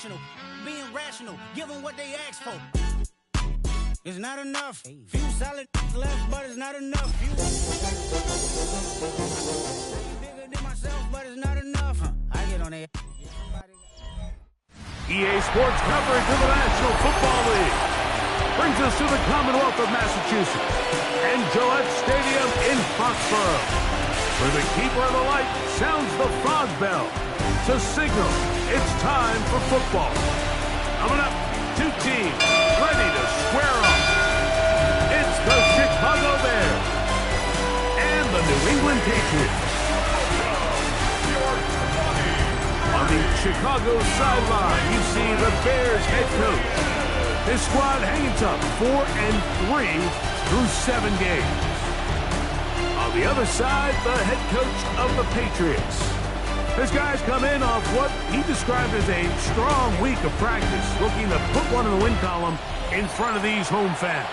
irrational, being rational, give them what they ask for. It's not enough. Few solid left, but it's not enough. Few bigger than myself, but it's not enough. I get on it. EA Sports coverage of the National Football League brings us to the Commonwealth of Massachusetts and Gillette Stadium in Foxborough, where the keeper of the light sounds the frog bell to signal it's time for football. Coming up, two teams ready to square off. It's the Chicago Bears and the New England Patriots. On the Chicago sideline, you see the Bears head coach. His squad hanging tough, 4-3 through 7 games. On the other side, the head coach of the Patriots. His guys come in off what he described as a strong week of practice, looking to put one in the win column in front of these home fans.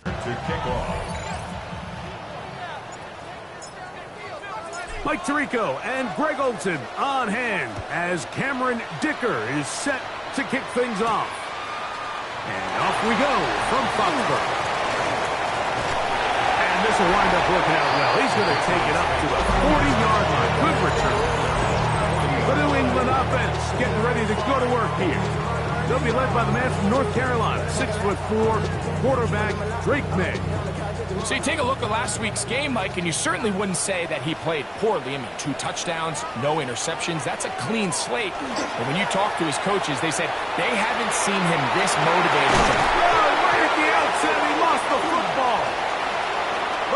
To kick off. Mike Tirico and Greg Olson on hand as Cameron Dicker is set to kick things off. And off we go from Foxborough. And this will wind up working out well. He's going to take it up to the 40-yard line. Good return. The New England offense getting ready to go to work here. They'll be led by the man from North Carolina, 6'4", quarterback Drake May. So you take a look at last week's game, Mike, and you certainly wouldn't say that he played poorly. I mean, 2 touchdowns, no interceptions. That's a clean slate. But when you talk to his coaches, they said they haven't seen him this motivated. Right at the outset, he lost the football.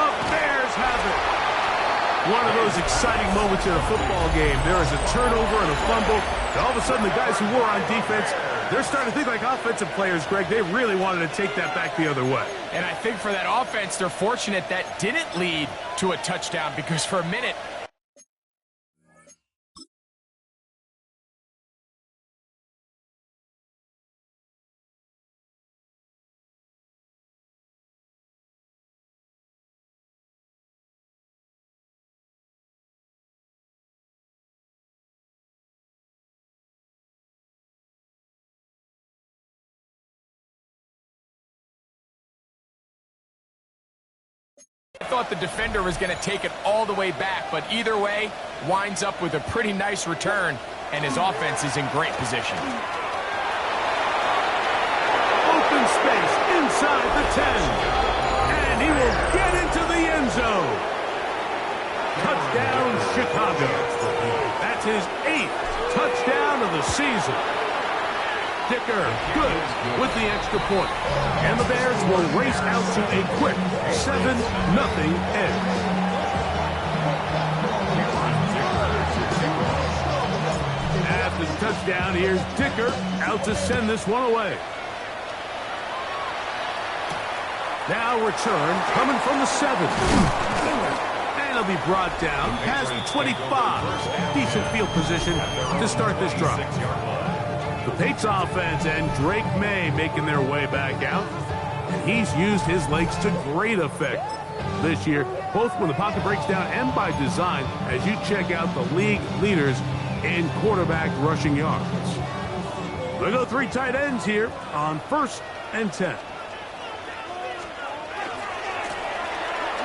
The Bears have it. One of those exciting moments in a football game. There is a turnover and a fumble. And all of a sudden, the guys who were on defense, they're starting to think like offensive players, Greg. They really wanted to take that back the other way. And I think for that offense, they're fortunate that didn't lead to a touchdown, because for a minute, I thought the defender was going to take it all the way back, but either way, winds up with a pretty nice return, and his offense is in great position. Open space inside the 10. And he will get into the end zone. Touchdown, Chicago. That's his 8th touchdown of the season. Dicker, good with the extra point. And the Bears will race out to a quick 7-0 edge. After the touchdown, here's Dicker out to send this one away. Now return coming from the 7. And he'll be brought down past the 25. Decent field position to start this drive. The Pates offense and Drake May making their way back out. And he's used his legs to great effect. this year, both when the pocket breaks down and by design, as you check out the league leaders in quarterback rushing yards. They go 3 tight ends here on 1st and 10.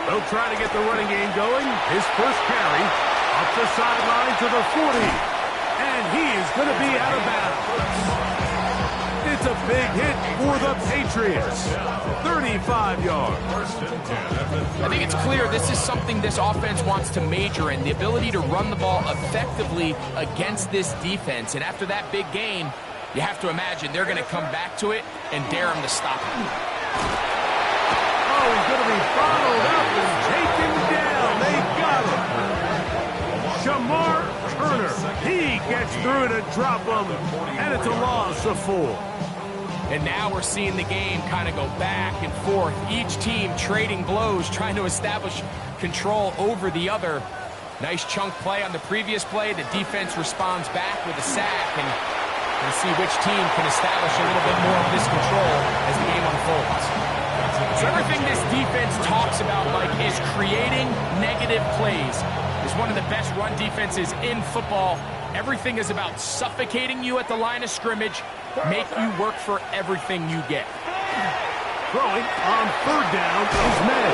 They'll try to get the running game going. His first carry up the sideline to the 40. And he is going to be out of bounds. It's a big hit for the Patriots. 35 yards. I think it's clear this is something this offense wants to major in, the ability to run the ball effectively against this defense. And after that big gain, you have to imagine they're going to come back to it and dare him to stop him. Oh, he's going to be followed up and taken down. They got him. Shamar Turner. He gets through to drop him, and it's a loss of 4. And now we're seeing the game kind of go back and forth. Each team trading blows, trying to establish control over the other. Nice chunk play on the previous play. The defense responds back with a sack, and we'll see which team can establish a little bit more of this control as the game unfolds. So everything this defense talks about, Mike, is creating negative plays. It's one of the best run defenses in football. Everything is about suffocating you at the line of scrimmage, make you work for everything you get. Throwing on 3rd down is May.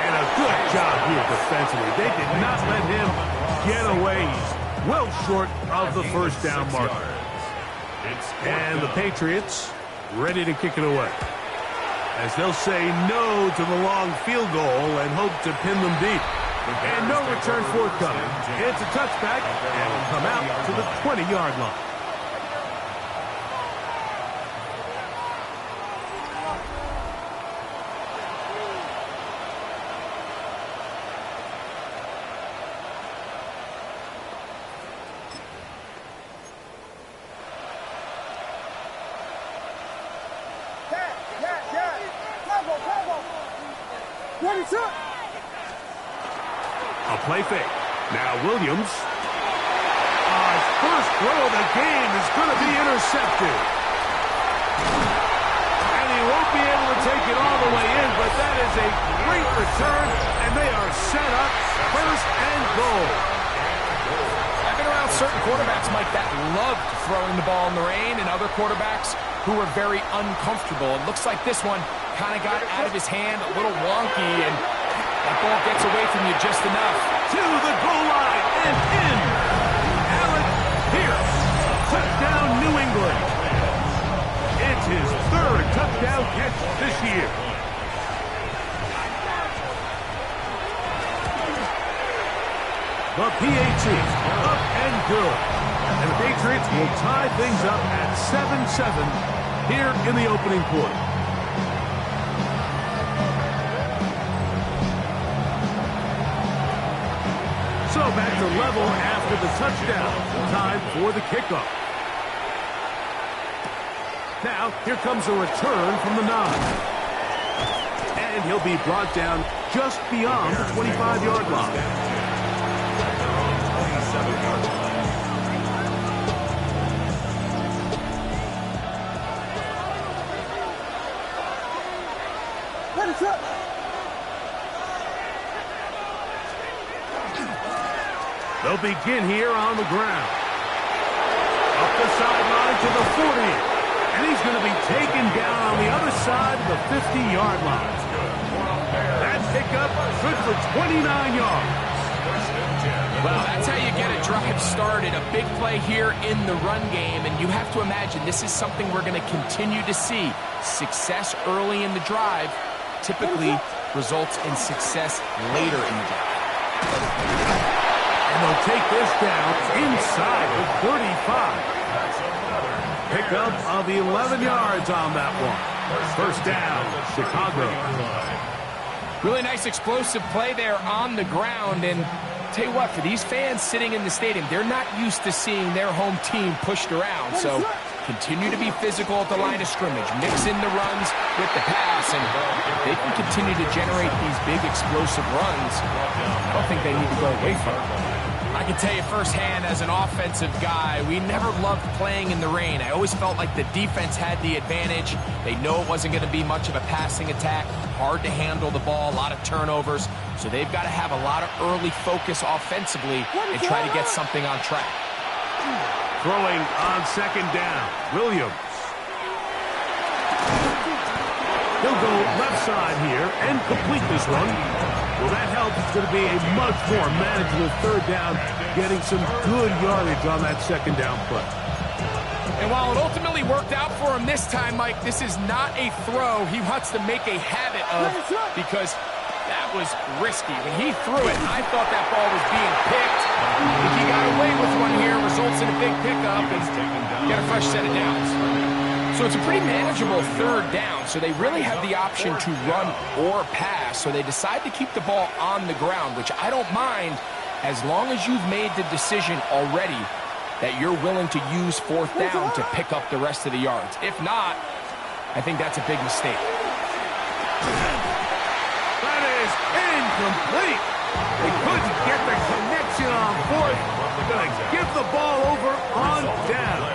And a good job here defensively. They did not let him get away. He's well short of the 1st down marker. And the Patriots ready to kick it away, as they'll say no to the long field goal and hope to pin them deep. And no return forthcoming. It's a touchback, and will come out to the 20-yard line. A play fake. Now Williams. His first throw of the game is going to be intercepted. And he won't be able to take it all the way in, but that is a great return, and they are set up 1st and goal. I've been around certain quarterbacks, Mike, that loved throwing the ball in the rain, and other quarterbacks who were very uncomfortable. It looks like this one kind of got out of his hand, a little wonky, and that ball gets away from you just enough. To the goal line and in. Alec Pierce. Touchdown, New England. It's his 3rd touchdown catch this year. The PAT up and good. And the Patriots will tie things up at 7-7 here in the opening quarter. So back to level after the touchdown. Time for the kickoff. Now, here comes a return from the 9. And he'll be brought down just beyond the 25-yard line. 27-yard line. They'll begin here on the ground. Up the sideline to the 40. And he's going to be taken down on the other side of the 50-yard line. That pickup good for 29 yards. Well, that's how you get a drive started. A big play here in the run game. And you have to imagine this is something we're going to continue to see. Success early in the drive typically results in success later in the drive. And they'll take this down inside the 35. Pickup of 11 yards on that one. 1st down, Chicago. Really nice explosive play there on the ground. And tell you what, for these fans sitting in the stadium, they're not used to seeing their home team pushed around. So continue to be physical at the line of scrimmage. Mix in the runs with the pass. And if they can continue to generate these big explosive runs, I don't think they need to go away from it. I can tell you firsthand as an offensive guy, we never loved playing in the rain. I always felt like the defense had the advantage. They know it wasn't going to be much of a passing attack, hard to handle the ball, a lot of turnovers. So they've got to have a lot of early focus offensively and try to get something on track. Throwing on second down, Williams. He'll go left side here and complete this one. Well, that helps. It's going to be a much more manageable third down, getting some good yardage on that second down play. And while it ultimately worked out for him this time, Mike, this is not a throw he wants to make a habit of because that was risky. When he threw it, I thought that ball was being picked. If he got away with one here, results in a big pickup and get a fresh set of downs. So it's a pretty manageable third down, so they really have the option to run or pass, so they decide to keep the ball on the ground, which I don't mind as long as you've made the decision already that you're willing to use fourth down to pick up the rest of the yards. If not, I think that's a big mistake. That is incomplete. They couldn't get the connection on fourth. They're going to give the ball over on down.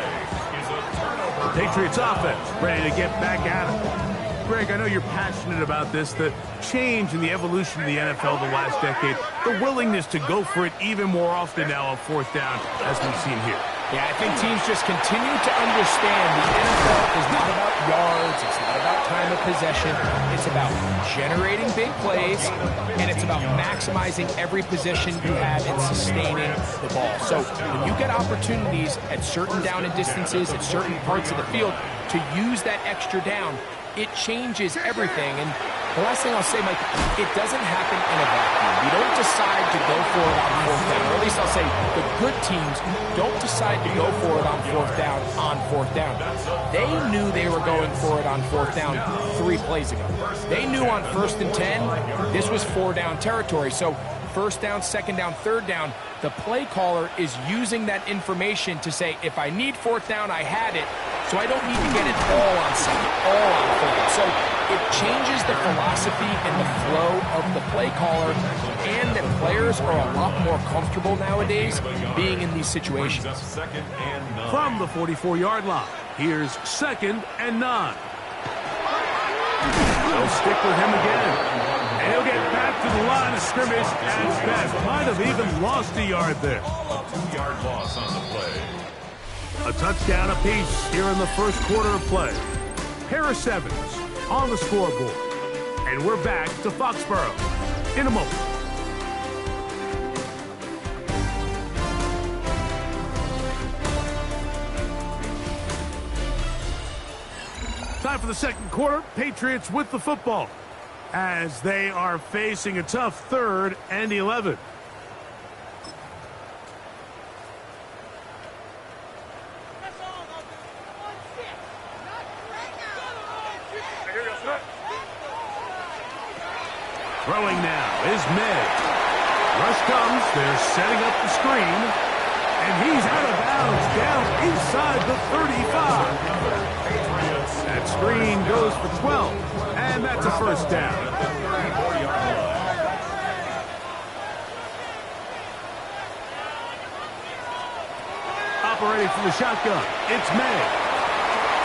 Patriots offense ready to get back at it. Greg, I know you're passionate about this, the change in the evolution of the NFL the last decade, the willingness to go for it even more often now on fourth down, as we've seen here. Yeah, I think teams just continue to understand the NFL is not about yards, it's not about time of possession, it's about generating big plays, and it's about maximizing every possession you have in sustaining the ball. So when you get opportunities at certain down and distances, at certain parts of the field, to use that extra down, it changes everything. And the last thing I'll say, Mike, it doesn't happen in a vacuum. You don't decide to go for it on fourth down, or at least I'll say the good teams don't decide to go for it on fourth down They knew they were going for it on fourth down 3 plays ago. They knew on 1st and 10, this was 4-down territory. So first down, second down, third down, the play caller is using that information to say, if I need fourth down, I had it, so I don't need to get it all on second, all on third. So it changes the philosophy and the flow of the play caller, and that players are a lot more comfortable nowadays being in these situations. From the 44-yard line, here's 2nd and 9. They'll stick with him again. And he'll get back to the line of scrimmage at best. Might have even lost a yard there. A 2-yard loss on the play. A touchdown apiece here in the first quarter of play. Harris Evans on the scoreboard. And we're back to Foxborough in a moment. Time for the second quarter. Patriots with the football as they are facing a tough 3rd and 11. Throwing now is May. Rush comes. They're setting up the screen. And he's out of bounds down inside the 35. That screen goes for 12. And that's a first down. Operating from the shotgun, it's May.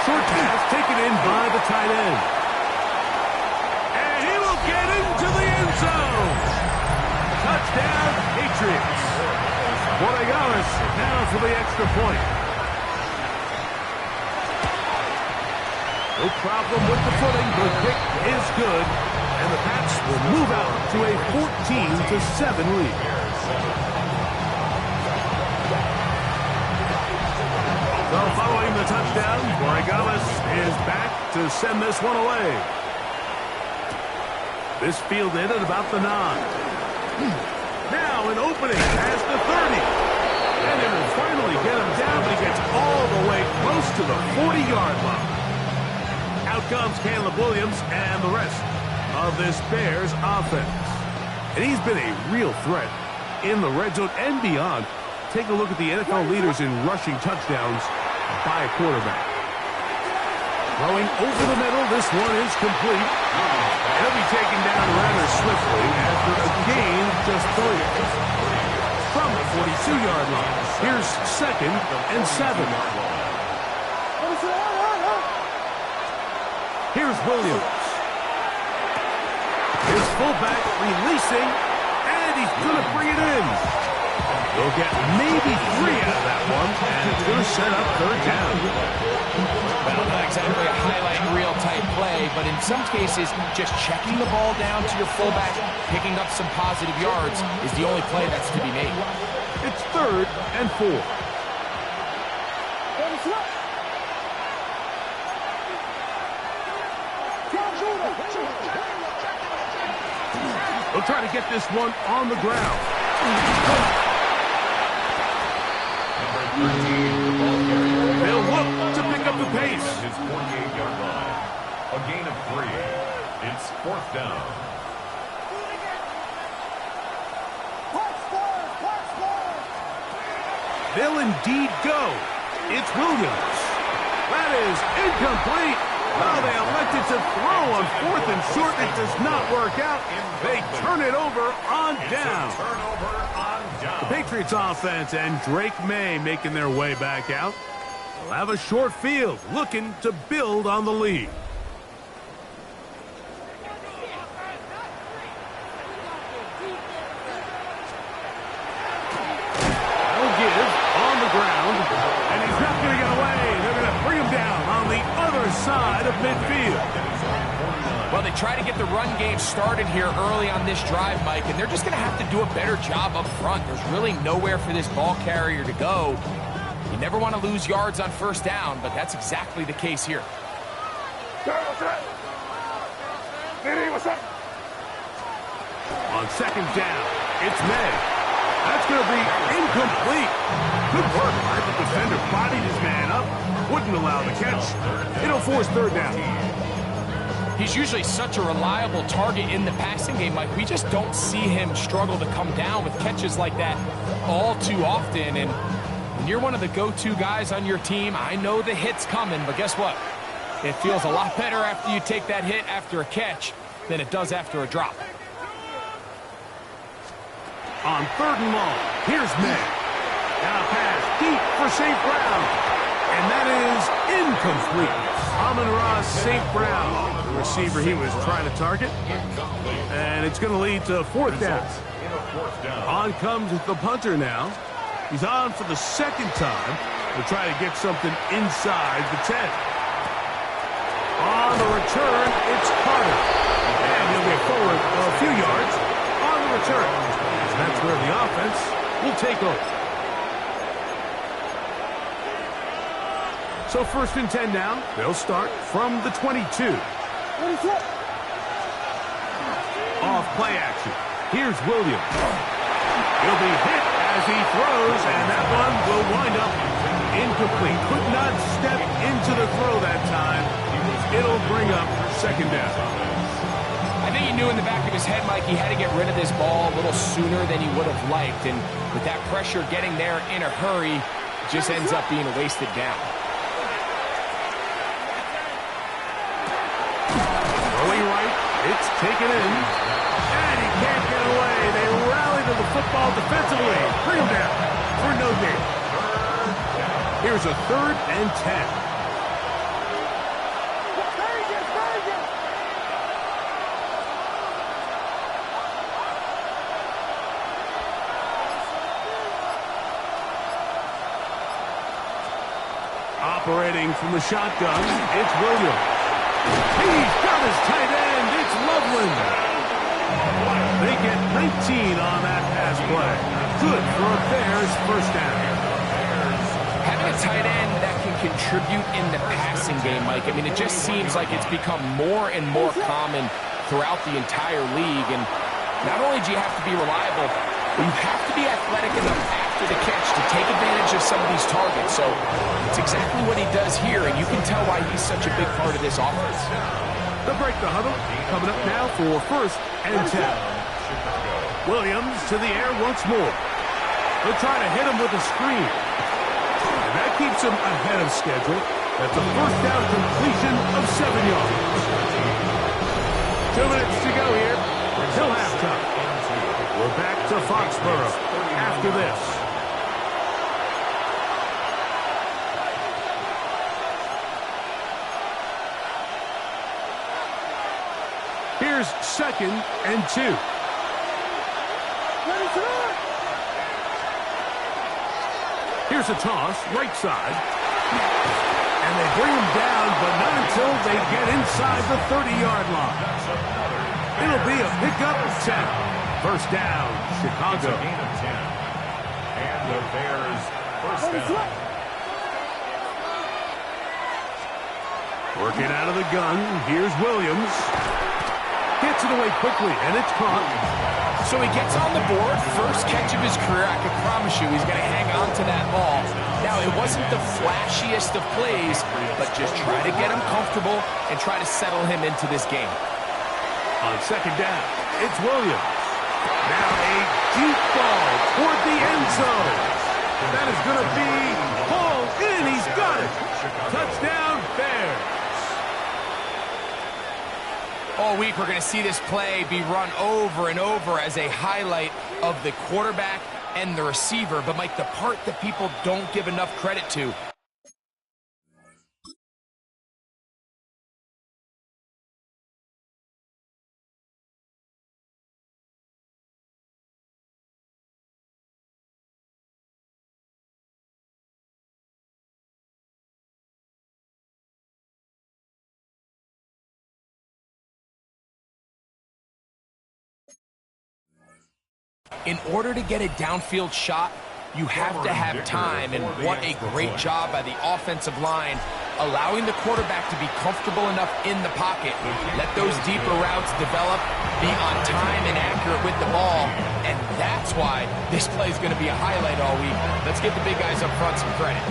Short pass taken in by the tight end. And he will get into the end zone. Touchdown, Patriots. Borregales now for the extra point. No problem with the footing. The kick is good. And the Pats will move out to a 14-7 lead. So following the touchdown, Borregales is back to send this one away. This fielded at about the 9. Now an opening past the 30. And they will finally get him down, but he gets all the way close to the 40-yard line. Out comes Caleb Williams and the rest of this Bears offense. And he's been a real threat in the red zone and beyond. Take a look at the NFL leaders in rushing touchdowns by a quarterback. Throwing over the middle, this one is complete. He'll be taken down rather swiftly after a gain of just 3. From the 42-yard line. Here's 2nd and 7. Here's Williams. His fullback releasing, and he's going to bring it in. They'll get maybe 3 out of that one, and it's going to set up 3rd down. Well, not exactly a highlight reel type play, but in some cases, just checking the ball down to your fullback, picking up some positive yards is the only play that's to be made. It's 3rd and 4. They'll try to get this one on the ground. They'll look to pick up the pace. At his 48-yard line. A gain of 3. It's 4th down. They'll indeed go. It's Williams. That is incomplete. Well, they elected to throw on 4th and short. It does not work out. They turn it over on down. Turnover on down. The Patriots offense and Drake May making their way back out. They'll have a short field, looking to build on the lead. They'll give on the ground, and he's not going to get away. They're going to bring him down on the other side of midfield. Well, they try to get the run game started here early on this drive, Mike, and they're just going to have to do a better job up front. There's really nowhere for this ball carrier to go. You never want to lose yards on 1st down, but that's exactly the case here. On 2nd down, it's May. That's going to be incomplete. Good work by the defender. Bodied his man up. Wouldn't allow the catch. It'll force 3rd down. He's usually such a reliable target in the passing game, Mike. We just don't see him struggle to come down with catches like that all too often. And when you're one of the go-to guys on your team, I know the hit's coming, but guess what? It feels a lot better after you take that hit after a catch than it does after a drop. On 3rd and long, here's May. Now a pass deep for St. Brown. And that is incomplete. Amon-Ra St. Brown, the receiver he was trying to target. And it's going to lead to 4th down. On comes the punter now. He's on for the 2nd time to try to get something inside the 10. On the return, it's Carter. And he'll get forward a few yards on the return. That's where the offense will take over. So 1st and 10 now. They'll start from the 22. Off play action. Here's Williams. He'll be hit as he throws, and that one will wind up incomplete. Could not step into the throw that time. It'll bring up 2nd down. I think he knew in the back of his head, Mike, he had to get rid of this ball a little sooner than he would have liked. And with that pressure getting there in a hurry, it just ends up being a wasted down. Throwing right, it's taken in. And he can't get away. They rally to the football defensively. Bring him down for no gain. Here's a 3rd and 10. Operating from the shotgun, it's Williams. He's got his tight end. It's Loveland. They get 19 on that pass play. Good for a Bears 1st down. Having a tight end that can contribute in the passing game, Mike, I mean, it just seems like it's become more and more common throughout the entire league. And not only do you have to be reliable, but you have to be athletic enough after the catch to take advantage of some of these targets. So it's exactly what he does here, and you can tell why he's such a big part of this offense. They'll break the huddle. Coming up now for 1st and 10. Williams to the air once more. They'll try to hit him with a screen. And that keeps him ahead of schedule. That's a 1st down completion of 7 yards. 2 minutes to go here until halftime. We're back to Foxborough after this. Here's 2nd and 2. Here's a toss, right side. And they bring him down, but not until they get inside the 30-yard line. It'll be a pickup of 10. First down, Chicago. It's a gain of 10. And the Bears first down. Working out of the gun, here's Williams. Gets it away quickly, and it's caught. So he gets on the board, first catch of his career. I can promise you he's going to hang on to that ball. Now, it wasn't the flashiest of plays, but just try to get him comfortable and try to settle him into this game. On second down, it's Williams. Now a deep ball toward the end zone. That is going to be hauled in. He's got it. Touchdown, Bears. All week, we're going to see this play be run over and over as a highlight of the quarterback and the receiver. But, Mike, the part that people don't give enough credit to. In order to get a downfield shot, you have to have time, and what a great job by the offensive line, allowing the quarterback to be comfortable enough in the pocket, let those deeper routes develop, be on time and accurate with the ball, and that's why this play is going to be a highlight all week. Let's give the big guys up front some credit.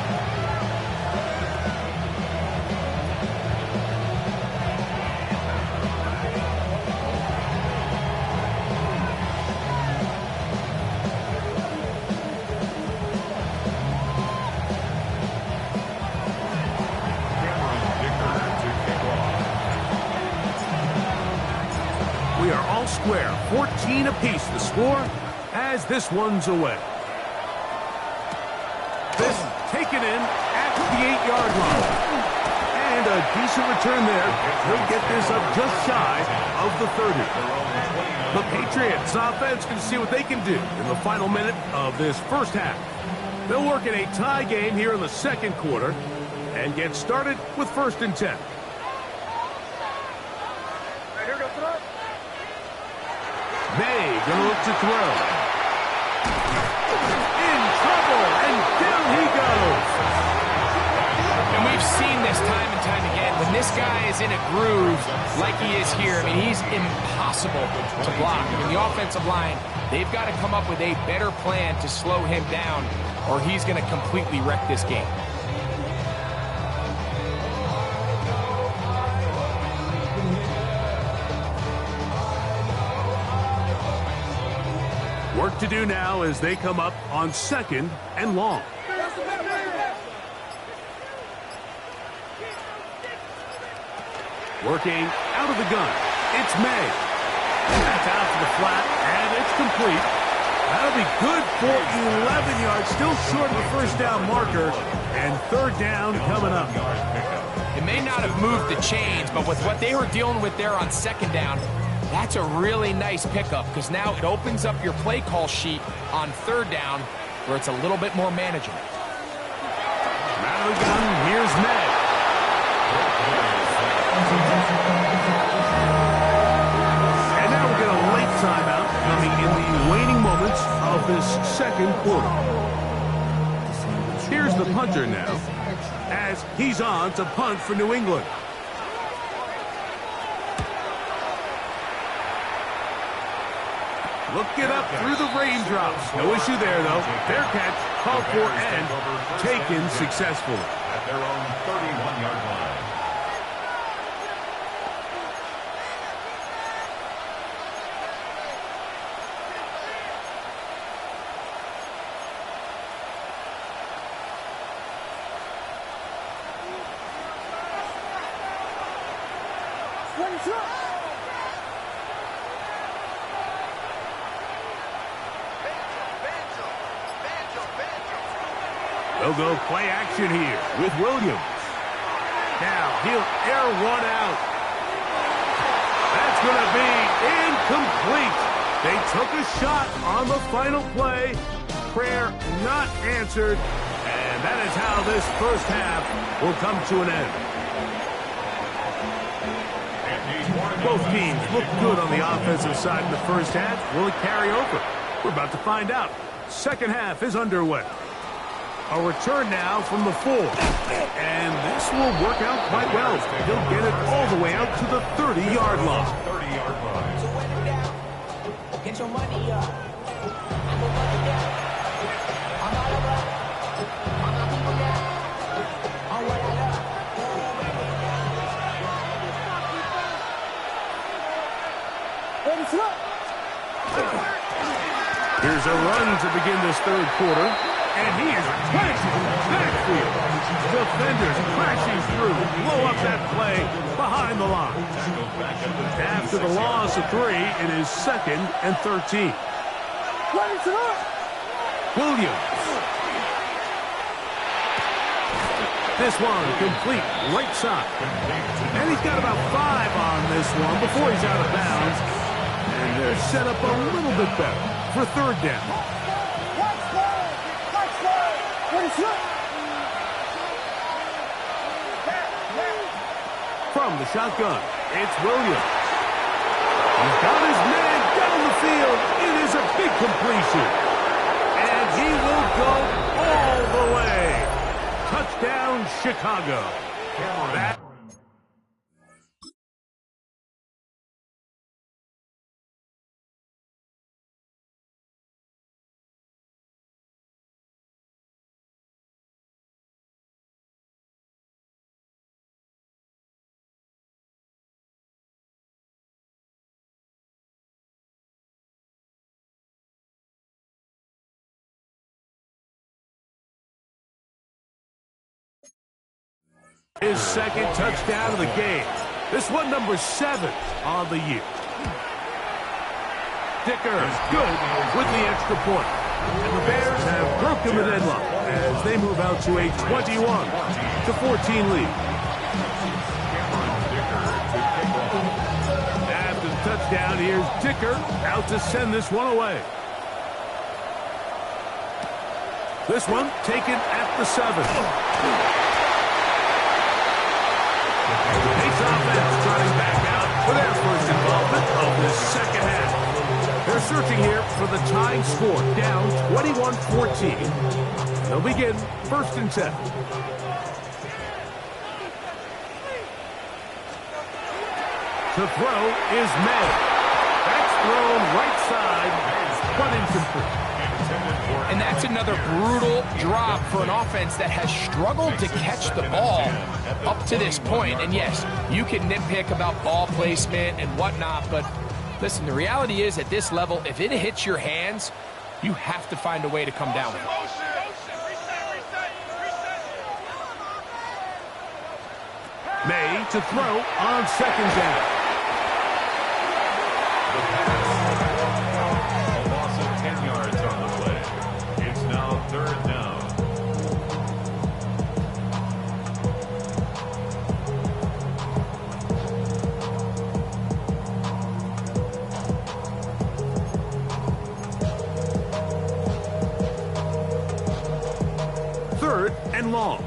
We are all square, 14 apiece the score as this one's away. This taken in at the 8-yard line. And a decent return there. He'll get this up just shy of the 30. The Patriots offense can see what they can do in the final minute of this first half. They'll work in a tie game here in the second quarter and get started with 1st and 10. May gonna look to throw. In trouble, and down he goes. And we've seen this time and time again. When this guy is in a groove like he is here, I mean, he's impossible to block. I mean, the offensive line, they've got to come up with a better plan to slow him down, or he's going to completely wreck this game. Work to do now as they come up on 2nd and long. Working out of the gun. It's May. That's out to the flat, and it's complete. That'll be good for 11 yards, still short of the first down marker, and 3rd down coming up. It may not have moved the chains, but with what they were dealing with there on 2nd down, that's a really nice pickup because now it opens up your play call sheet on 3rd down where it's a little bit more manageable. Out of the gun, here's May. And now we get a late timeout coming in the waning moments of this second quarter. Here's the punter now as he's on to punt for New England. Look it up through the raindrops. No issue there, though. Fair catch, called for, and taken successfully. At their own 31-yard line. They'll go play action here with Williams. Now he'll air one out. That's going to be incomplete. They took a shot on the final play. Prayer not answered. And that is how this first half will come to an end. Both teams look good on the offensive side in the first half. Will it carry over? We're about to find out. Second half is underway. A return now from the 4. And this will work out quite well. He'll get it all the way out to the 30-yard line. 30-yard line. So when in doubt, get your money up. I go money down. I'm all about it. I'm not people down. I'm what I love. Here's a run to begin this third quarter. And he is crashing in the backfield. Defenders crashing through. Blow up that play behind the line. After the loss of 3, it is 2nd and 13. Williams. This one complete right side. And he's got about 5 on this one before he's out of bounds. And they're set up a little bit better for third down. From the shotgun, it's Williams. He's got his man down the field. It is a big completion. And he will go all the way. Touchdown, Chicago. That his second touchdown of the game. This one number 7 on the year. Dicker good with the extra point. And the Bears have broken the deadlock as they move out to a 21-14 lead. After the touchdown, here's Dicker out to send this one away. This one taken at the 7. Takes offense trotting back out for their first involvement of the second half. They're searching here for the tying score, down 21-14. They'll begin 1st and 10. To throw is May. That's thrown right side, but incomplete. And that's another brutal drop for an offense that has struggled to catch the ball up to this point. And yes, you can nitpick about ball placement and whatnot, but listen, the reality is at this level, if it hits your hands, you have to find a way to come down with it. May to throw on 2nd down. A loss of 10 yards on the play. It's now 3rd down. Third and long.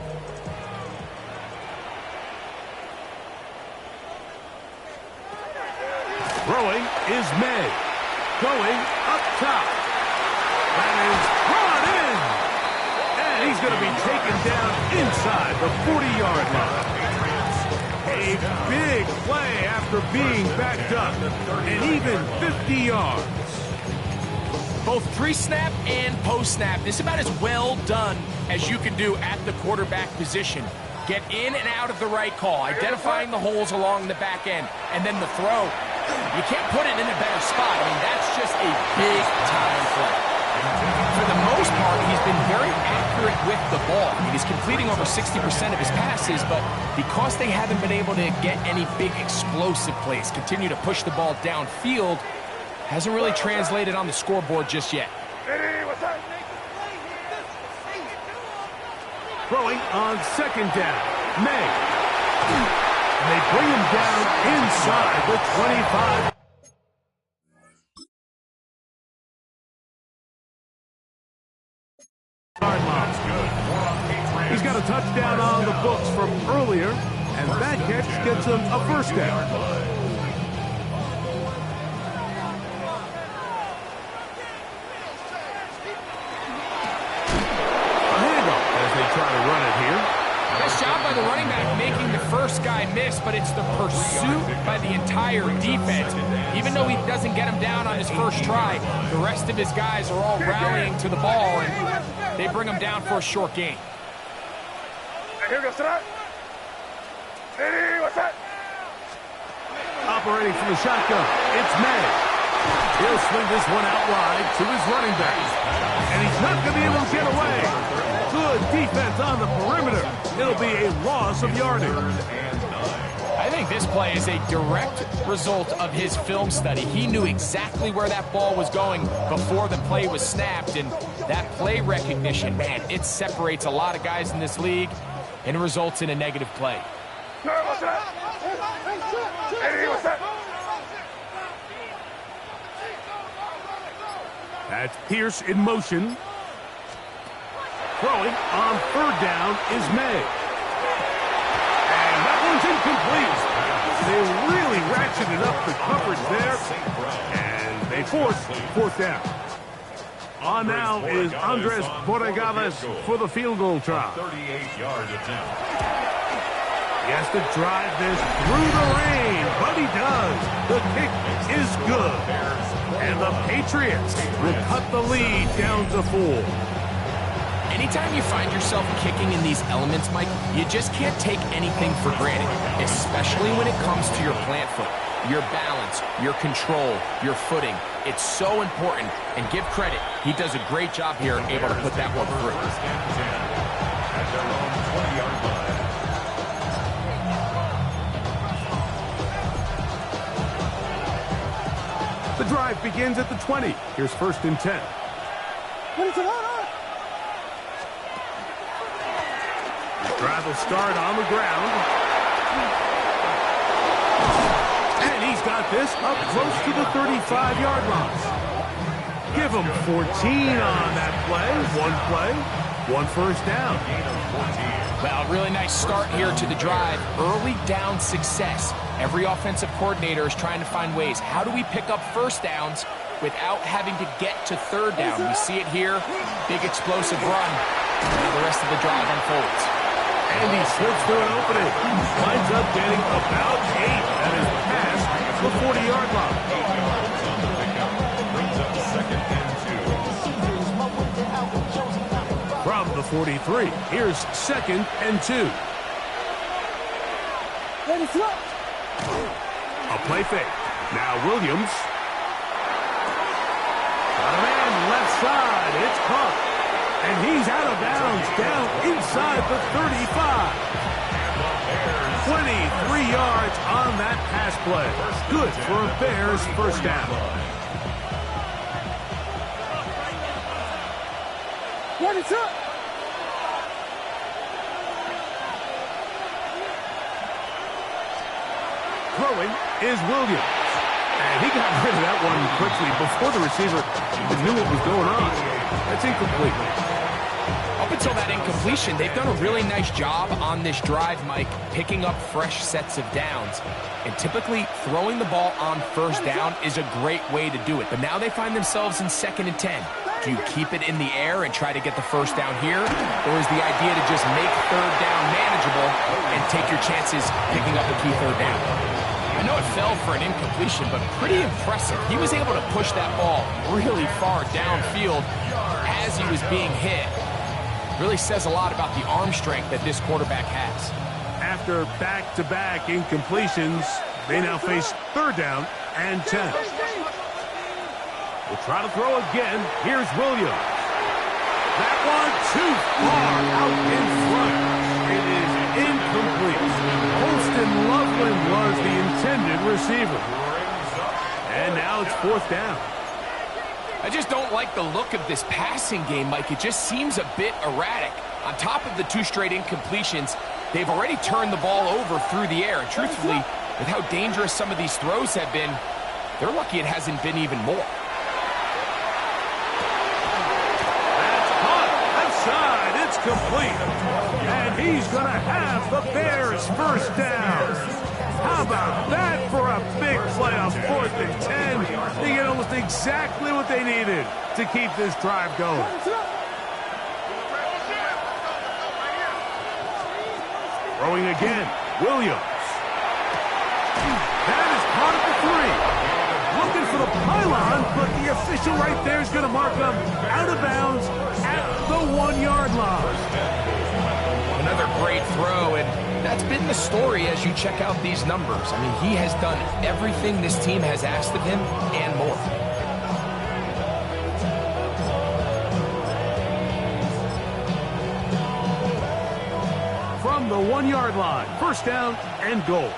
Throwing is May. Going up top. That is brought in. And he's going to be taken down inside the 40-yard line. A big play after being backed up. And even 50 yards. Both pre-snap and post-snap, this is about as well done as you can do at the quarterback position. Get in and out of the right call, identifying the holes along the back end, and then the throw. You can't put it in a better spot. I mean, that's just a big-time play. For the most part, he's been very accurate with the ball. I mean, he's completing over 60% of his passes, but because they haven't been able to get any big explosive plays, continue to push the ball downfield, hasn't really translated on the scoreboard just yet. Throwing on 2nd down. May. And they bring him down inside the 25. He's got a touchdown on the books from earlier, and that catch gets him a first down. A handoff as they try to run it here. Nice job by the running back making the first guy miss, but it's the pursuit by the entire defense. Even though he doesn't get him down on his first try, the rest of his guys are all rallying to the ball, and they bring him down for a short gain. Operating from the shotgun, it's May. He'll swing this one out wide to his running back. And he's not going to be able to get away. Good defense on the perimeter. It'll be a loss of yardage. I think this play is a direct result of his film study. He knew exactly where that ball was going before the play was snapped, and that play recognition, man, it separates a lot of guys in this league, and it results in a negative play. That's Pierce in motion. Throwing on third down is May. And that one's incomplete. They really ratcheted up the coverage there, and they forced fourth down. On now is Andres Borregales for the field goal try. 38-yard attempt. He has to drive this through the rain, but he does. The kick is good. And the Patriots will cut the lead down to 4. Anytime you find yourself kicking in these elements, Mike, you just can't take anything for granted, especially when it comes to your plant foot. Your balance, your control, your footing. It's so important, and give credit. He does a great job here, able to put that one through. First and 10 at their own 20-yard line. The drive begins at the 20. Here's first and 10. The drive will start on the ground. And he's got this up close to the 35-yard line. Give him 14 on that play. One first down. Well, really nice start here to the drive. Early down success. Every offensive coordinator is trying to find ways. How do we pick up first downs without having to get to third down? We see it here. Big explosive run. And the rest of the drive unfolds. And he slips through an opening. Winds up getting about 8 at his pass the 40-yard line. Brings up second and 2. From the 43, here's second and 2. A play fake. Now Williams. Got a man left side. It's caught. And he's out of bounds down inside the 35. 23 yards on that pass play. Good for a Bears first down. Throwing is Williams. And he got rid of that one quickly before the receiver even knew what was going on. That's incomplete. Up until that incompletion, they've done a really nice job on this drive, Mike, picking up fresh sets of downs. And typically, throwing the ball on first down is a great way to do it. But now they find themselves in second and 10. Do you keep it in the air and try to get the first down here? Or is the idea to just make third down manageable and take your chances picking up a key third down? I know it fell for an incompletion, but pretty impressive. He was able to push that ball really far downfield as he was being hit. Really says a lot about the arm strength that this quarterback has. After back-to-back incompletions, they now face third down and 10. We'll try to throw again. Here's Williams. That one too far out in front. It is incomplete. Holston Loveland was the intended receiver. And now it's fourth down. I just don't like the look of this passing game, Mike. It just seems a bit erratic. On top of the 2 straight incompletions, They've already turned the ball over through the air. And truthfully, with how dangerous some of these throws have been, they're lucky it hasn't been even more. That's caught. Left side. It's complete. And he's going to have the Bears first down. How about that for a big play on 4th and 10? They get almost exactly what they needed to keep this drive going. Throwing again, Williams. That is caught at the 3. Looking for the pylon, but the official right there is going to mark him out of bounds at the 1-yard line. Another great throw, and that's been the story as you check out these numbers. I mean, he has done everything this team has asked of him and more. From the 1-yard line, first down and goal.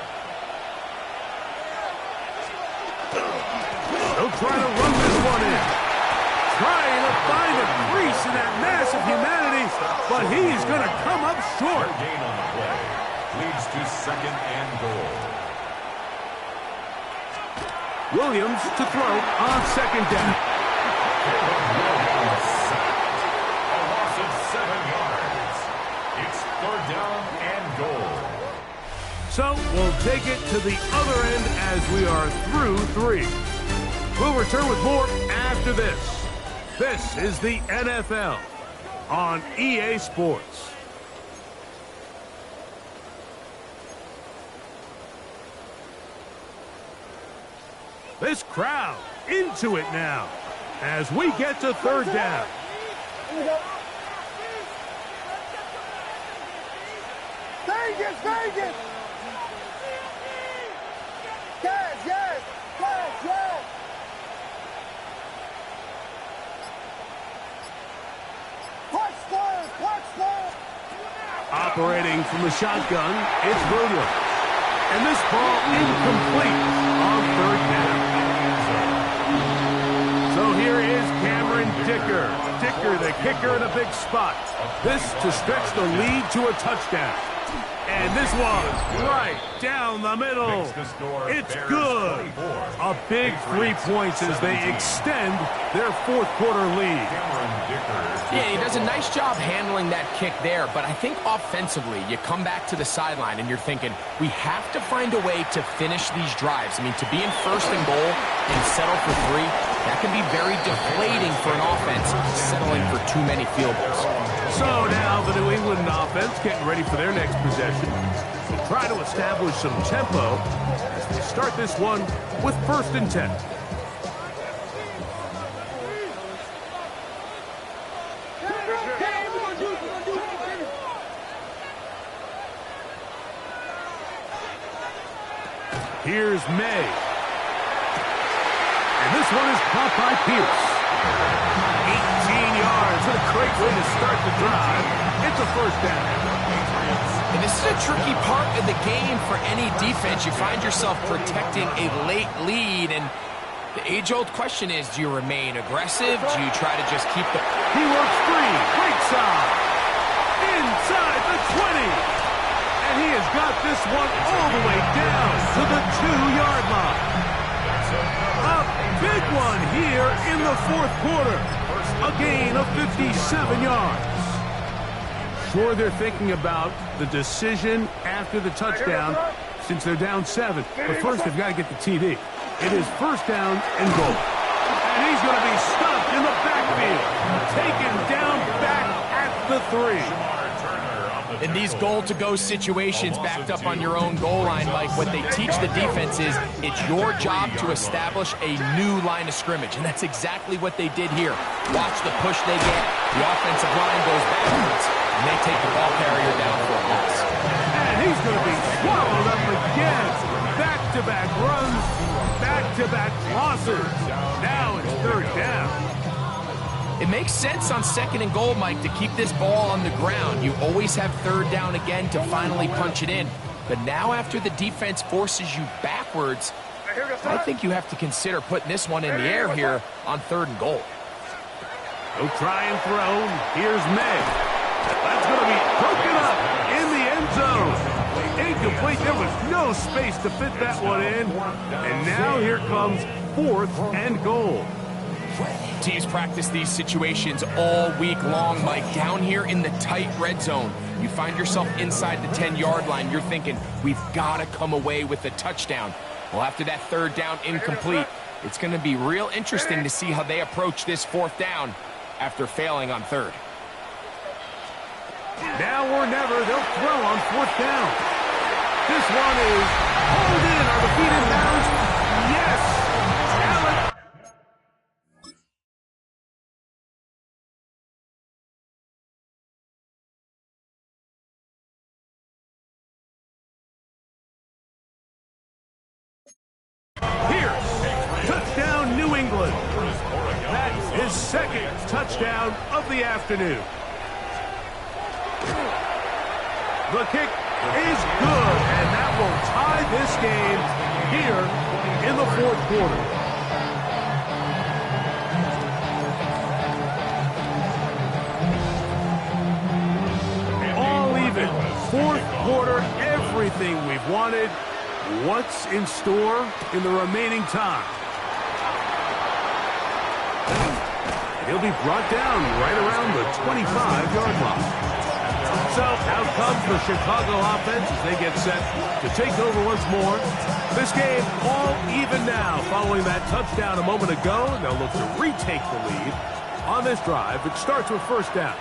They'll try to run this one in. Trying to find a crease in that mass of humanity, but he's going to come up short. Gain on the play leads to 2nd and goal. Williams to throw on 2nd down. A loss of 7 yards. It's 3rd down and goal. So we'll take it to the other end as we are through 3. We'll return with more after this. This is the NFL on EA Sports. This crowd into it now as we get to 3rd down. Vegas, Vegas! Yes, yes, yes, yes! Touchdown, touchdown! Operating from the shotgun, it's Williams. And this ball incomplete on 3rd down. So here is Cameron Dicker. Dicker, the kicker, in a big spot. This to stretch the lead to a touchdown. And this one right down the middle. It's good. A big 3 points as they extend their 4th quarter lead. Yeah, he does a nice job handling that kick there, but I think offensively, you come back to the sideline and you're thinking, we have to find a way to finish these drives. I mean, to be in 1st and goal and settle for 3, that can be very deflating for an offense settling for too many field goals. So now the New England offense getting ready for their next possession. They'll try to establish some tempo as they start this one with 1st and 10. Here's May. And this one is caught by Pierce. 18 yards. What a great way to start the drive. It's a 1st down. And this is a tricky part of the game for any defense. You find yourself protecting a late lead, and the age-old question is, do you remain aggressive? Do you try to just keep the... He works free. Right side. Inside the 20. And he has got this one all the way down to the 2-yard line. A big one here in the 4th quarter. A gain of 57 yards. Sure, they're thinking about the decision after the touchdown since they're down 7. But first, they've got to get the TD. It is 1st down and goal. And he's going to be stopped in the backfield. Taken down back at the 3. In these goal-to-go situations backed up on your own goal line, Mike, what they teach the defense is it's your job to establish a new line of scrimmage, and that's exactly what they did here. Watch the push they get. The offensive line goes backwards, and they take the ball carrier down for a loss. And he's going to be swallowed up again. Back-to-back runs, back-to-back losses. Now it's 3rd down. It makes sense on 2nd and goal, Mike, to keep this ball on the ground. You always have 3rd down again to finally punch it in. But now after the defense forces you backwards, I think you have to consider putting this one in the air here on 3rd and goal. They'll try and throw. Here's May. That's going to be broken up in the end zone. Incomplete. There was no space to fit that one in. And now here comes 4th and goal. Teams practice these situations all week long, Mike. Down here in the tight red zone, you find yourself inside the 10-yard line. You're thinking, we've got to come away with a touchdown. Well, after that 3rd down incomplete, it's going to be real interesting to see how they approach this 4th down after failing on 3rd. Now or never, they'll throw on 4th down. This one is hauled in on the feet in bounds. Yes! Allen. Pierce. Touchdown, New England. That's his 2nd touchdown of the afternoon. The kick is good, and that will tie this game here in the 4th quarter. All even. 4th quarter, everything we've wanted. What's in store in the remaining time? He'll be brought down right around the 25-yard line. So out comes the Chicago offense as they get set to take over once more. This game all even now following that touchdown a moment ago. They'll look to retake the lead on this drive. It starts with 1st down.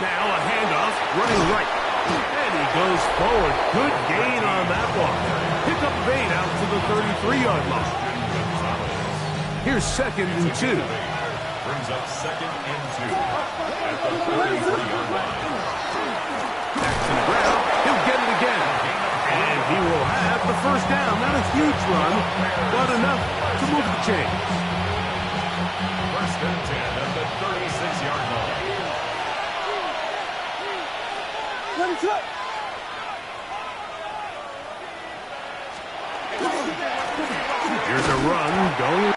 Now a handoff running right. And he goes forward. Good gain on that one. Pick up 8 out to the 33-yard line. Here's 2nd and 2. Brings up 2nd and 2 at the 33-yard line. Back to the ground. He'll get it again. And he will have the 1st down. Not a huge run, but enough to move the chains. 1st and 10 at the 36-yard line. Here's a run going.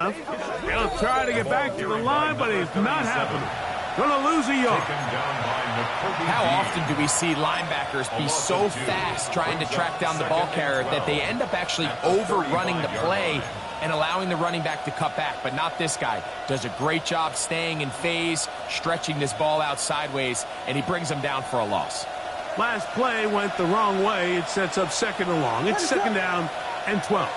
He'll try to get back to the line, but it's not happening. Gonna lose a yard. How often do we see linebackers be so fast trying to track down the ball carrier that they end up actually overrunning the play and allowing the running back to cut back? But not this guy. Does a great job staying in phase, stretching this ball out sideways, and he brings him down for a loss. Last play went the wrong way. It sets up second and long. It's second down and 12.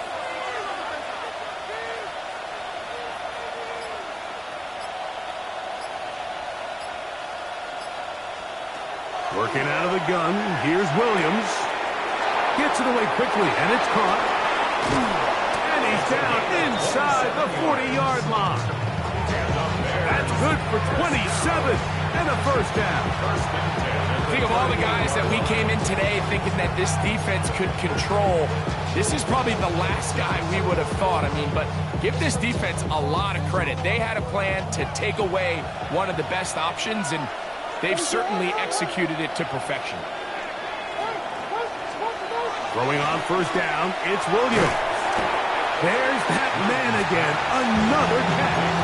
Working out of the gun, here's Williams. Gets it away quickly, and it's caught. And he's down inside the 40-yard line. That's good for 27 and a first down. Think of all the guys that we came in today thinking that this defense could control. This is probably the last guy we would have thought. I mean, but give this defense a lot of credit. They had a plan to take away one of the best options, and they've certainly executed it to perfection. Throwing on first down, it's Williams. There's that man again. Another catch.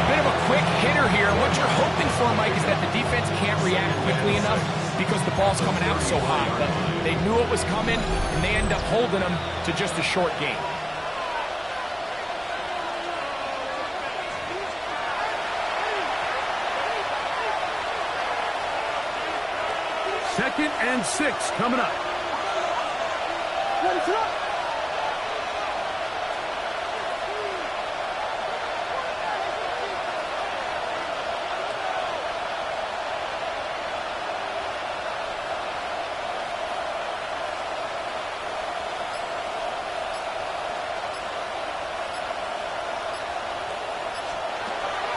A bit of a quick hitter here. What you're hoping for, Mike, is that the defense can't react quickly enough because the ball's coming out so hot. But they knew it was coming, and they end up holding them to just a short gain. Second and 6 coming up.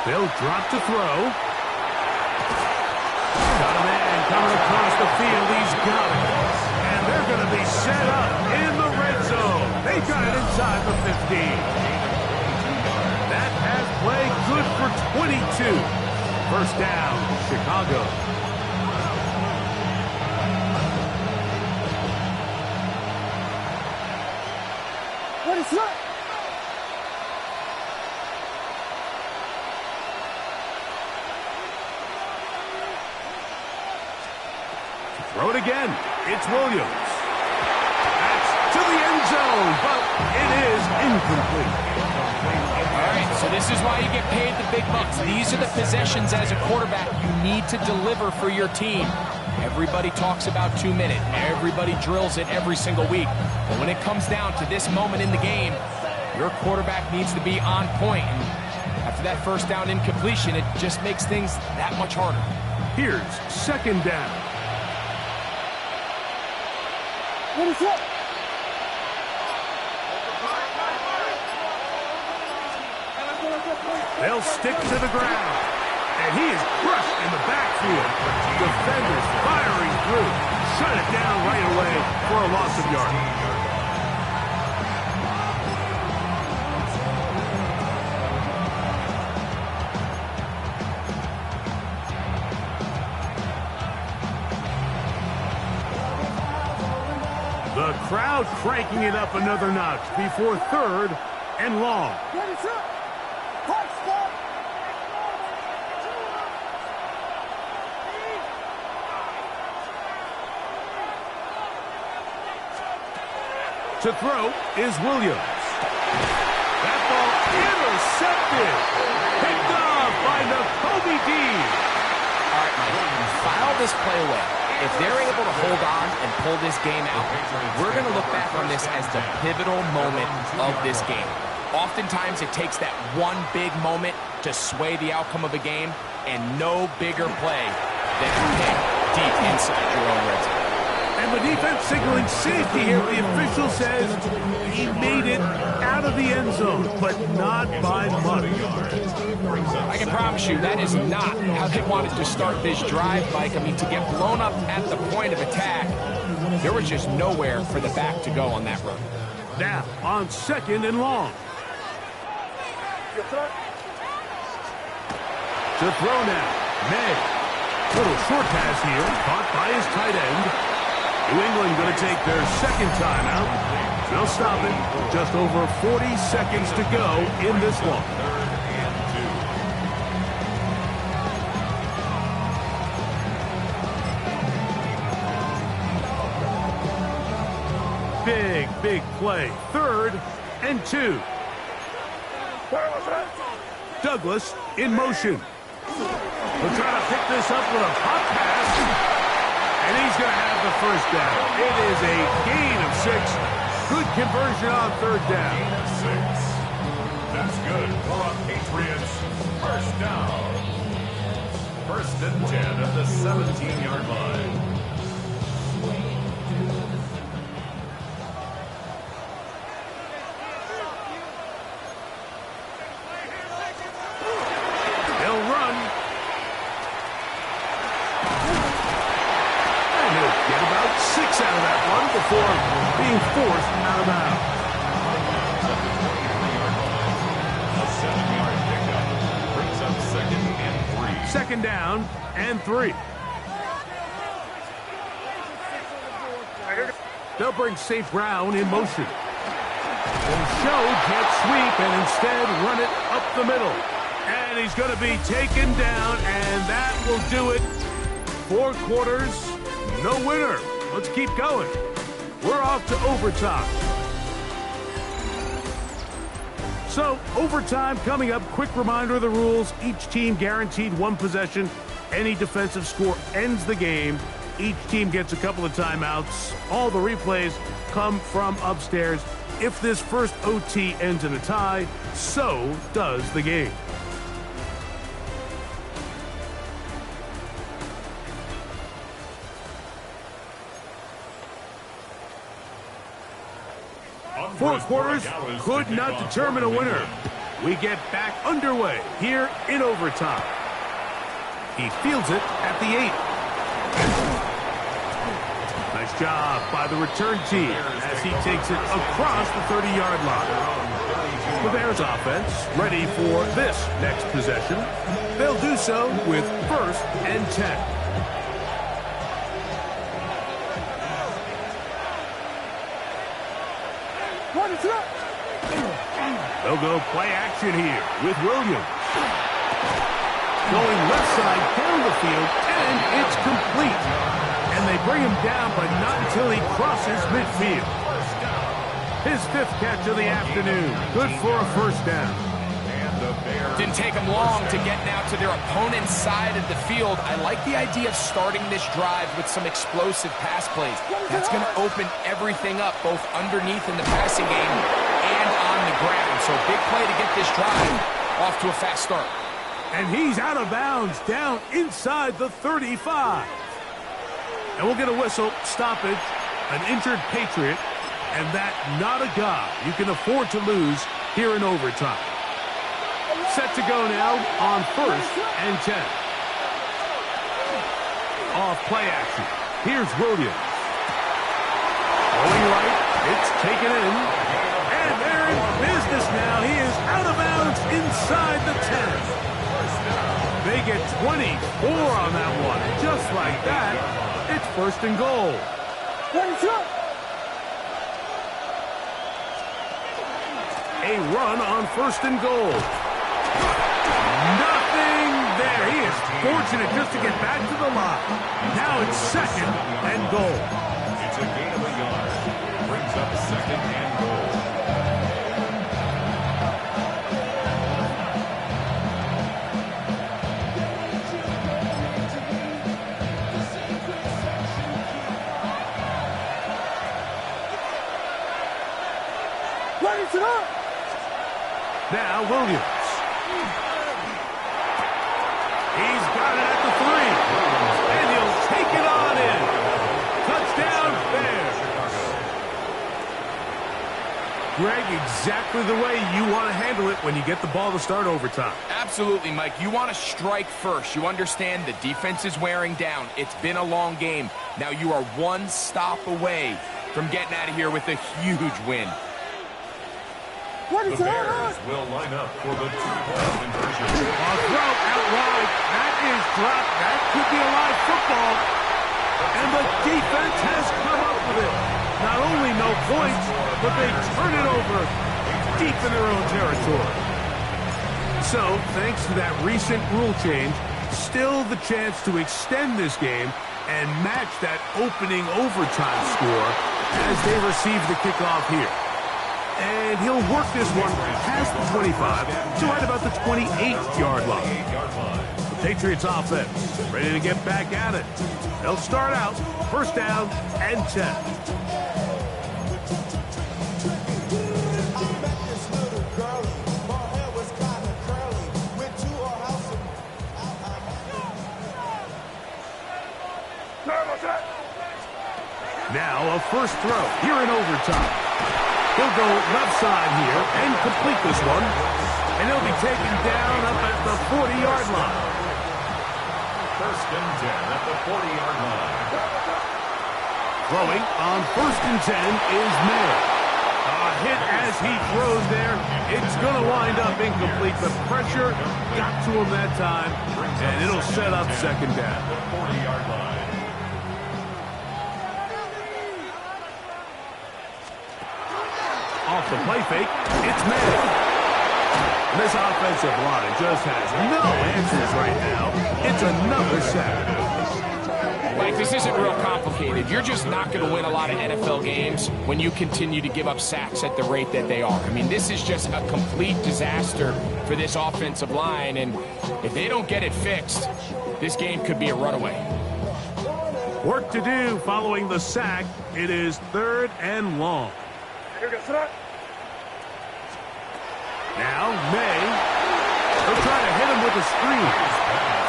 They'll drop to throw. Got a man coming across the field. He's got it. And they're going to be set up in the red zone. They got it inside the 15. That pass play good for 22. First down, Chicago. What is that? Throw it again. It's Williams. That's to the end zone, but it is incomplete. All right, so this is why you get paid the big bucks. These are the possessions as a quarterback you need to deliver for your team. Everybody talks about 2 minutes. Everybody drills it every single week. But when it comes down to this moment in the game, your quarterback needs to be on point. And after that first down incompletion, it just makes things that much harder. Here's second down. What is that? They'll stick to the ground. And he is crushed in the backfield. Defenders firing through. Shut it down right away for a loss of yardage. The crowd cranking it up another notch before third and long. What is that? Touchdown! To throw is Williams. That ball intercepted. Picked off by Nakobe Dean. All right, Mike, file this play away. If they're able to hold on and pull this game out, we're going to look back on this as the pivotal moment of this game. Oftentimes, it takes that one big moment to sway the outcome of a game, and no bigger play than a pick deep inside your own red zone. And the defense signaling safety here. The official says he made it out of the end zone, but not by much. I can promise you that is not how they wanted to start this drive, Mike. I mean, to get blown up at the point of attack, there was just nowhere for the back to go on that run. Now, on second and long. To throw now, May. Little short pass here, caught by his tight end. New England going to take their second timeout. They'll stop it. Just over 40 seconds to go in this one. Third and 2. Big play. 3rd and 2. Douglas in motion. We'll try to pick this up with a pop pass. And he's going to have the first down. It is a gain of 6. Good conversion on 3rd down. Gain of 6. That's good for a Patriots first down. 1st and 10 at the 17-yard line. They'll run. And he'll get about 6 out of that one before being forced out of bounds. A 7-yard pickup brings up 2nd and 3. 2nd down and 3. They'll bring St. Brown in motion. They'll show jet sweep and instead run it up the middle. And he's going to be taken down, and that will do it. 4 quarters, no winner. Let's keep going. We're off to overtime. So, overtime coming up. Quick reminder of the rules. Each team guaranteed 1 possession. Any defensive score ends the game. Each team gets a couple of timeouts. All the replays come from upstairs. If this first OT ends in a tie, so does the game. Four quarters could not determine a winner. We get back underway here in overtime. He fields it at the 8. Nice job by the return team as he takes it across the 30-yard line. The Bears offense ready for this next possession. They'll do so with 1st and 10. They'll go play action here with Williams. Going left side down the field, and it's complete. And they bring him down, but not until he crosses midfield. His 5th catch of the afternoon. Good for a 1st down. Didn't take them long to get now to their opponent's side of the field. I like the idea of starting this drive with some explosive pass plays. That's going to open everything up, both underneath in the passing game and on the ground. So big play to get this drive off to a fast start. And he's out of bounds down inside the 35. And we'll get a whistle, stoppage, an injured Patriot, and that not a guy you can afford to lose here in overtime. Set to go now on 1st and 10. Off play action. Here's Williams. Going right. It's taken in. And they're in business now. He is out of bounds inside the 10. They get 24 on that one. Just like that, it's 1st and goal. A run on 1st and goal. Nothing there. He is fortunate just to get back to the line. Now it's 2nd and goal. It's a gain of a yard. Brings up 2nd and goal. Now Williams. He's got it at the 3. And he'll take it on in. Touchdown, Bears. Greg, exactly the way you want to handle it when you get the ball to start overtime. Absolutely, Mike. You want to strike first. You understand the defense is wearing down. It's been a long game. Now you are 1 stop away from getting out of here with a huge win. The Bears will line up for the 2-point conversion. A throw out wide. That is dropped. That could be a live football. And the defense has come up with it. Not only no points, but they turn it over deep in their own territory. So, thanks to that recent rule change, still the chance to extend this game and match that opening overtime score as they receive the kickoff here. And he'll work this one past the 25 to right about the 28-yard line. The Patriots offense ready to get back at it. They'll start out first down and 10. Now a first throw here in overtime. He'll go left side here and complete this one. And he'll be taken down up at the 40-yard line. First and 10 at the 40-yard line. Throwing on first and 10 is May. A hit as he throws there. It's going to wind up incomplete. The pressure got to him that time, and it'll set up second down. The 40-yard line. Off the play fake, it's May. This offensive line just has no answers right now. It's another sack. Mike, this isn't real complicated. You're just not going to win a lot of NFL games when you continue to give up sacks at the rate that they are. I mean, this is just a complete disaster for this offensive line, and if they don't get it fixed, this game could be a runaway. Work to do following the sack. It is third and long. Now, May, they'll try to hit him with a screen.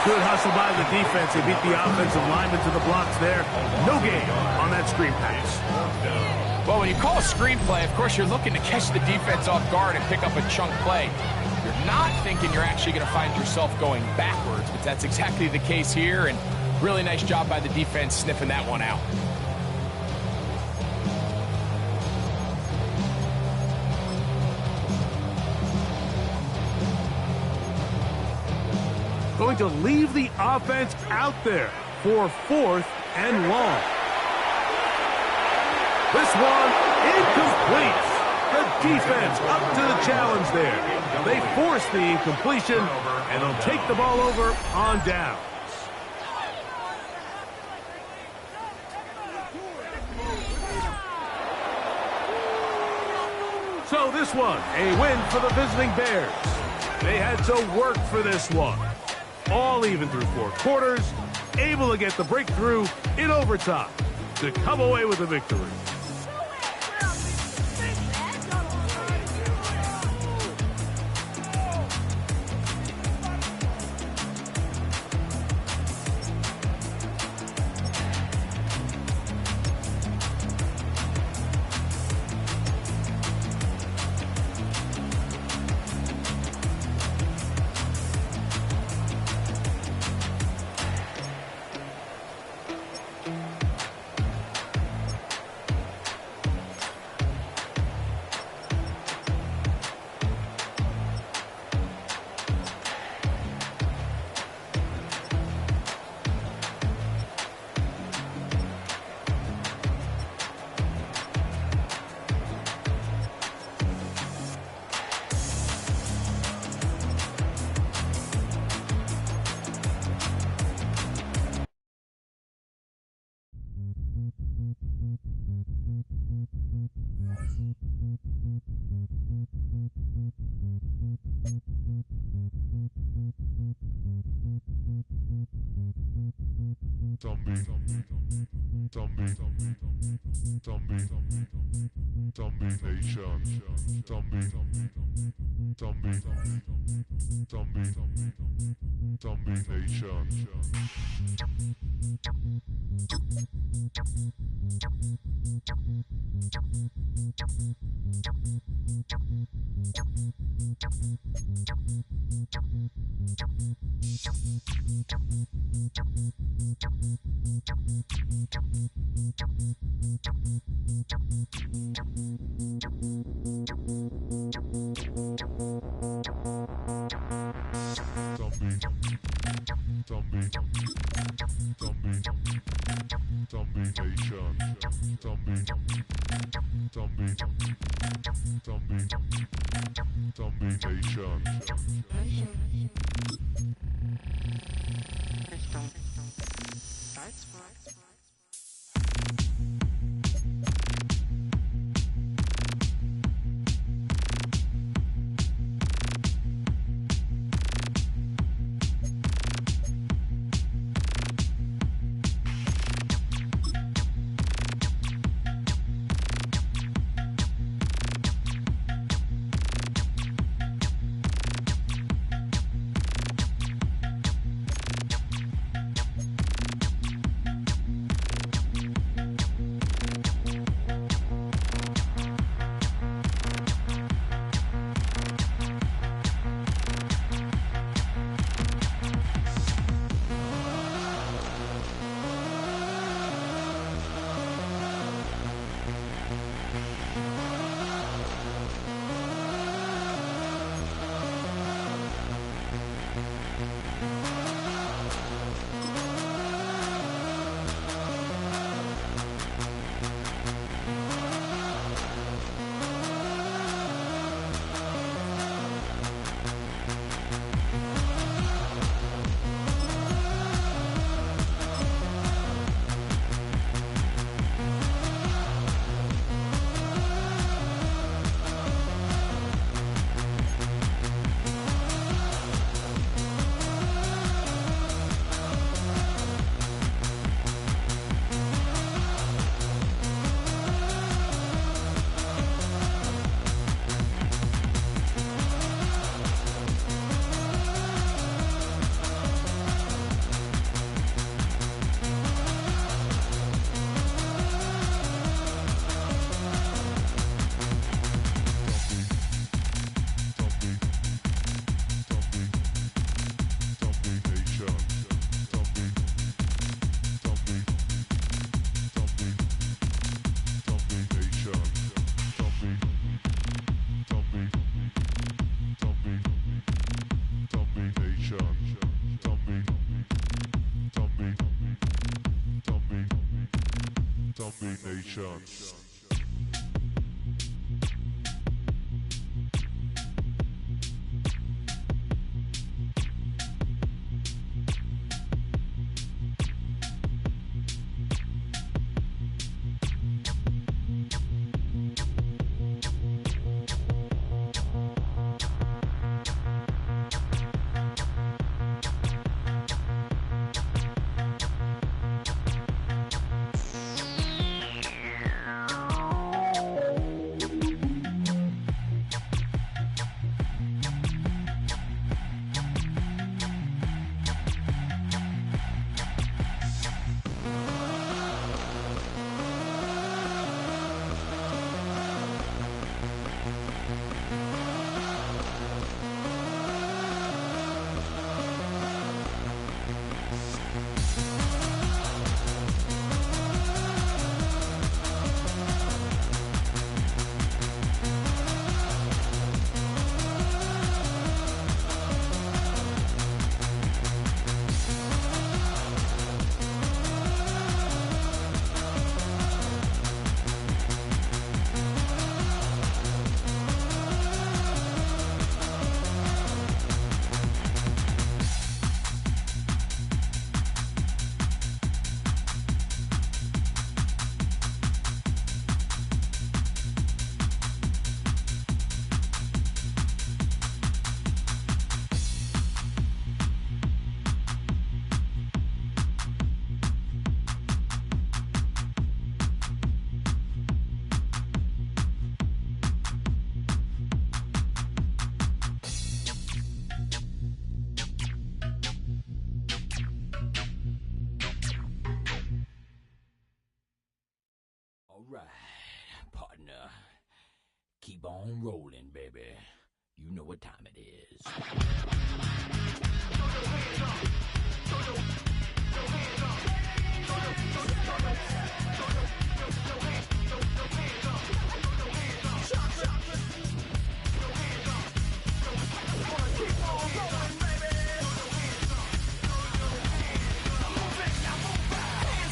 Good hustle by the defense. They beat the offensive lineman to the blocks there. No gain on that screen pass. Well, when you call a screen play, of course, you're looking to catch the defense off guard and pick up a chunk play. You're not thinking you're actually going to find yourself going backwards, but that's exactly the case here, and really nice job by the defense sniffing that one out. Going to leave the offense out there for fourth and long. This one incomplete. The defense up to the challenge there. They force the incompletion, and they'll take the ball over on downs. So this one, a win for the visiting Bears. They had to work for this one. All even through four quarters, able to get the breakthrough in overtime to come away with a victory. Nations. Keep on rolling, baby. You know what time it is. Hands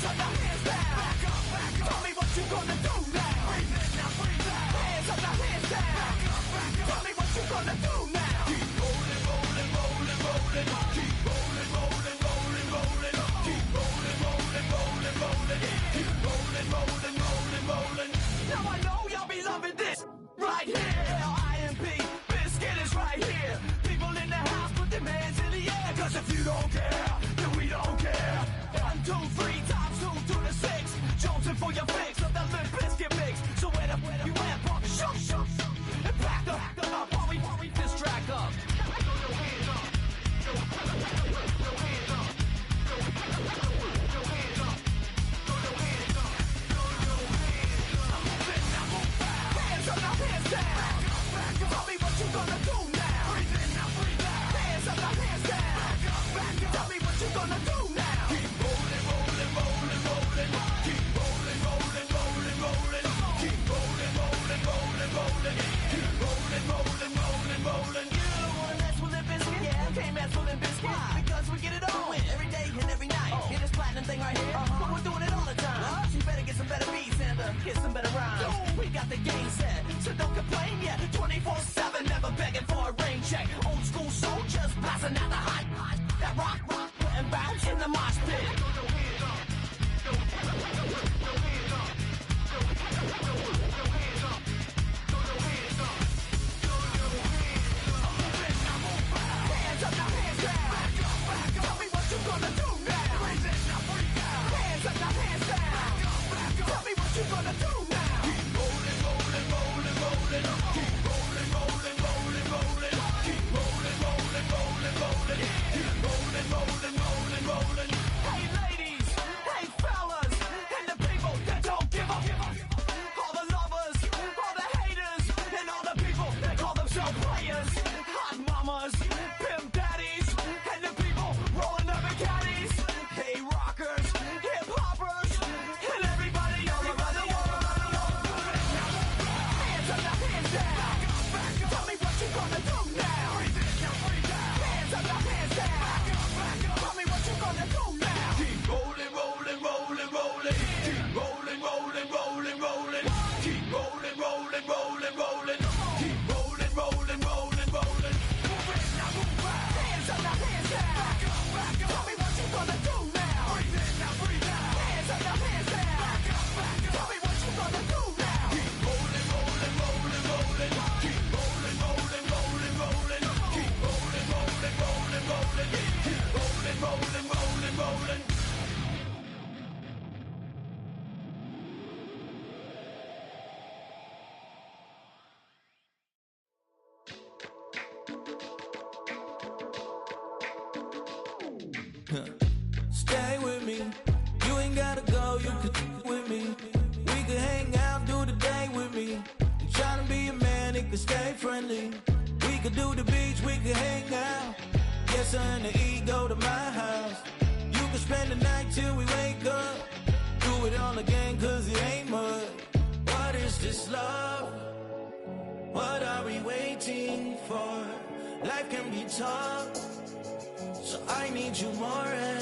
up, hands down. we could hang out. Yes, and the ego to my house. You can spend the night till we wake up. Do it all again, cause it ain't much. What is this love? What are we waiting for? Life can be tough, so I need you more.